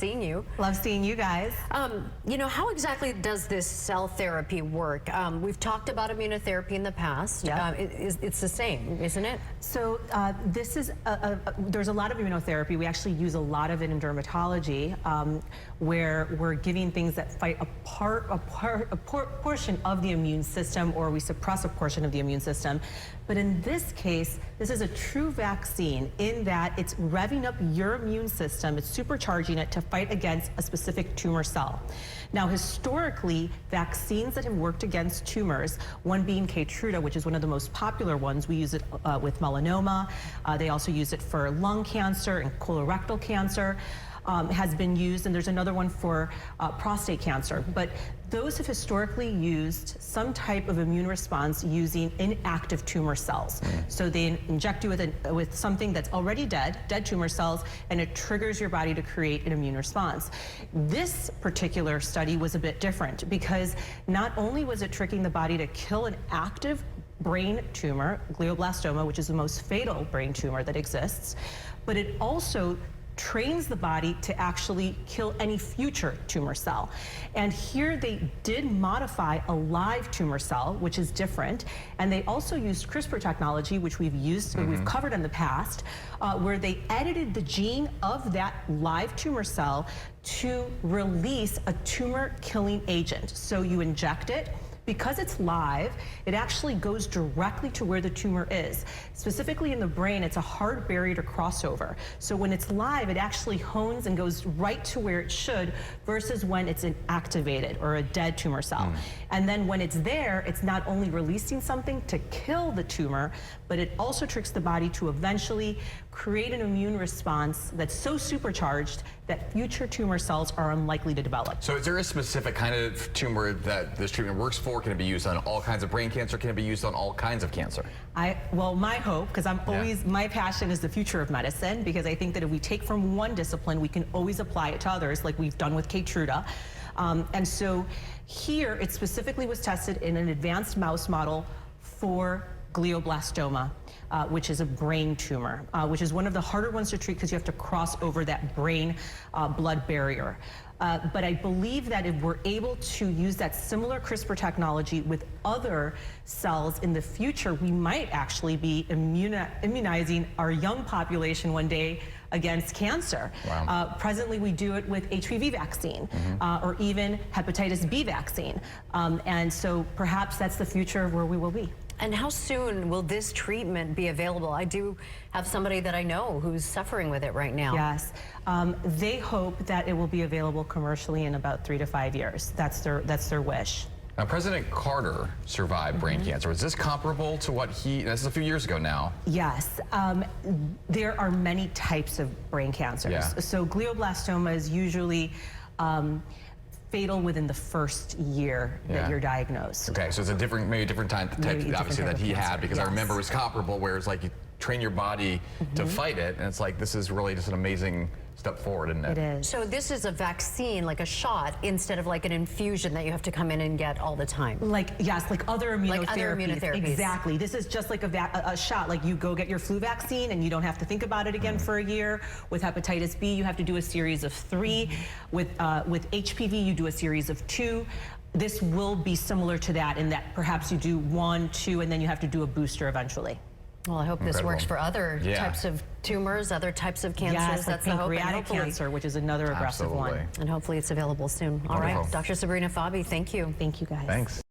Seeing you. Love seeing you guys. You know, how exactly does this cell therapy work? We've talked about immunotherapy in the past. Yeah. It's the same, isn't it? So this is there's a lot of immunotherapy. We actually use a lot of it in dermatology, where we're giving things that fight a portion of the immune system, or we suppress a portion of the immune system. But in this case, this is a true vaccine in that it's revving up your immune system, it's supercharging it to fight against a specific tumor cell. Now, historically, vaccines that have worked against tumors, one being Keytruda, which is one of the most popular ones, we use it with melanoma. They also use it for lung cancer and colorectal cancer. Has been used, and there's another one for prostate cancer. But those have historically used some type of immune response using inactive tumor cells. So they inject you with something that's already dead tumor cells, and it triggers your body to create an immune response. This particular study was a bit different because not only was it tricking the body to kill an active brain tumor, glioblastoma, which is the most fatal brain tumor that exists, but it also trains the body to actually kill any future tumor cell. And here they did modify a live tumor cell, which is different. And they also used CRISPR technology, which we've used, we've covered in the past, where they edited the gene of that live tumor cell to release a tumor killing agent. So you inject it. Because it's live, it actually goes directly to where the tumor is. Specifically in the brain, it's a hard barrier to cross over. So when it's live, it actually hones and goes right to where it should, versus when it's inactivated or a dead tumor cell. And then when it's there, it's not only releasing something to kill the tumor, but it also tricks the body to eventually create an immune response that's so supercharged that future tumor cells are unlikely to develop. So is there a specific kind of tumor that this treatment works for? Can it be used on all kinds of brain cancer? Can it be used on all kinds of cancer? Well, my hope, because I'm always, my passion is the future of medicine, because I think that if we take from one discipline, we can always apply it to others, like we've done with Keytruda. And so here, it specifically was tested in an advanced mouse model for glioblastoma, which is a brain tumor, which is one of the harder ones to treat because you have to cross over that brain blood barrier. But I believe that if we're able to use that similar CRISPR technology with other cells in the future, we might actually be immunizing our young population one day against cancer. Wow. Presently, we do it with HPV vaccine or even hepatitis B vaccine. And so perhaps that's the future of where we will be. And how soon will this treatment be available? I do have somebody that I know who's suffering with it right now. Yes. They hope that it will be available commercially in about 3 to 5 years. That's their wish. Now, President Carter survived brain cancer. Is this comparable to what this is a few years ago now? Yes. There are many types of brain cancers. Yeah. So glioblastoma is usually fatal within the first year that you're diagnosed. Okay, so it's a different, maybe a different type, obviously, that he had, because I remember it was comparable, where it's like you train your body to fight it, and it's like, this is really just an amazing step forward, isn't it? It is. So this is a vaccine, like a shot, instead of like an infusion that you have to come in and get all the time. Yes, like other immunotherapies. Like other immunotherapies. Exactly. This is just like a shot. Like you go get your flu vaccine and you don't have to think about it again for a year. With hepatitis B, you have to do a series of 3. With HPV, you do a series of 2. This will be similar to that in that perhaps you do 1, 2, and then you have to do a booster eventually. Well, I hope this works for other types of tumors, other types of cancers. Yes, that's like the hope. pancreatic cancer, which is another aggressive one. And hopefully it's available soon. All right, Dr. Sabrina Fabi, thank you. Thank you, guys. Thanks.